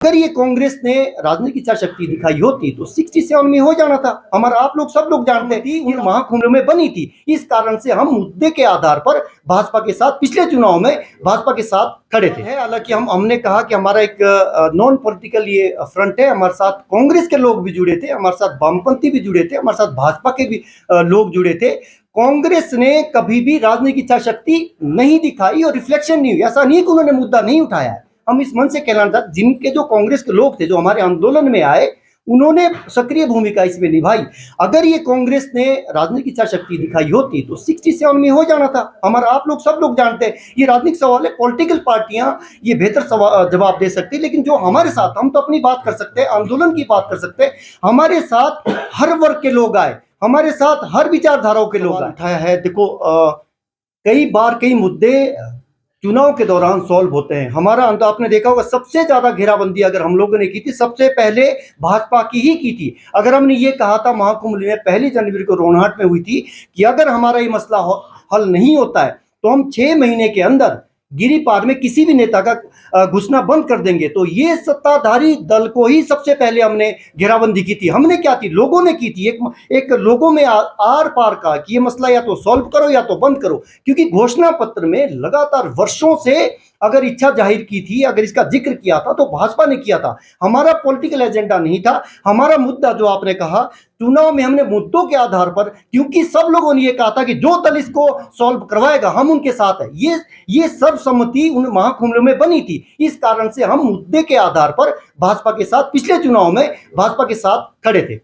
अगर ये कांग्रेस ने राजनीतिक इच्छा शक्ति दिखाई होती तो 67 में हो जाना था। हमारा आप लोग सब लोग जानते थी, ये महाकुंभ में बनी थी। इस कारण से हम मुद्दे के आधार पर भाजपा के साथ पिछले चुनाव में भाजपा के साथ खड़े थे। हालांकि हमने कहा कि हमारा एक नॉन पॉलिटिकल ये फ्रंट है, हमारे साथ कांग्रेस के लोग भी जुड़े थे, हमारे साथ वामपंथी भी जुड़े थे, हमारे साथ भाजपा के भी लोग जुड़े थे। कांग्रेस ने कभी भी राजनीतिक इच्छा शक्ति नहीं दिखाई और रिफ्लेक्शन नहीं हुई। ऐसा नहीं कि उन्होंने मुद्दा नहीं उठाया है। हम इस मन से कहना चाहते, जिनके जो कांग्रेस के लोग थे जो हमारे आंदोलन में आए, उन्होंने सक्रिय भूमिका इसमें निभाई। अगर ये कांग्रेस ने राजनीतिक इच्छा शक्ति दिखाई होती तो 67 में हो जाना था। हमारा आप लोग सब लोग जानते हैं, ये राजनीतिक सवाल है, पॉलिटिकल पार्टियां ये बेहतर जवाब दे सकती है। लेकिन जो हमारे साथ, हम तो अपनी बात कर सकते हैं, आंदोलन की बात कर सकते हैं, हमारे साथ हर वर्ग के लोग आए, हमारे साथ हर विचारधाराओं के लोग उठाया है। देखो, कई बार कई मुद्दे चुनाव के दौरान सॉल्व होते हैं। हमारा आपने देखा होगा, सबसे ज्यादा घेराबंदी अगर हम लोगों ने की थी, सबसे पहले भाजपा की ही की थी। अगर हमने ये कहा था महाकुंभ में 1 जनवरी को रोनहाट में हुई थी कि अगर हमारा ये मसला हल नहीं होता है तो हम 6 महीने के अंदर गिरिपार में किसी भी नेता का घुसना बंद कर देंगे। तो ये सत्ताधारी दल को ही सबसे पहले हमने घेराबंदी की थी। हमने क्या थी, लोगों ने की थी, एक लोगों में आर पार का कि ये मसला या तो सॉल्व करो या तो बंद करो। क्योंकि घोषणा पत्र में लगातार वर्षों से अगर इच्छा जाहिर की थी, अगर इसका जिक्र किया था तो भाजपा ने किया था। हमारा पॉलिटिकल एजेंडा नहीं था। हमारा मुद्दा जो आपने कहा, चुनाव में हमने मुद्दों के आधार पर, क्योंकि सब लोगों ने ये कहा था कि जो दल इसको सॉल्व करवाएगा हम उनके साथ है, ये सब सम्मति उन महाकुंभ में बनी थी। इस कारण से हम मुद्दे के आधार पर भाजपा के साथ पिछले चुनाव में भाजपा के साथ खड़े थे।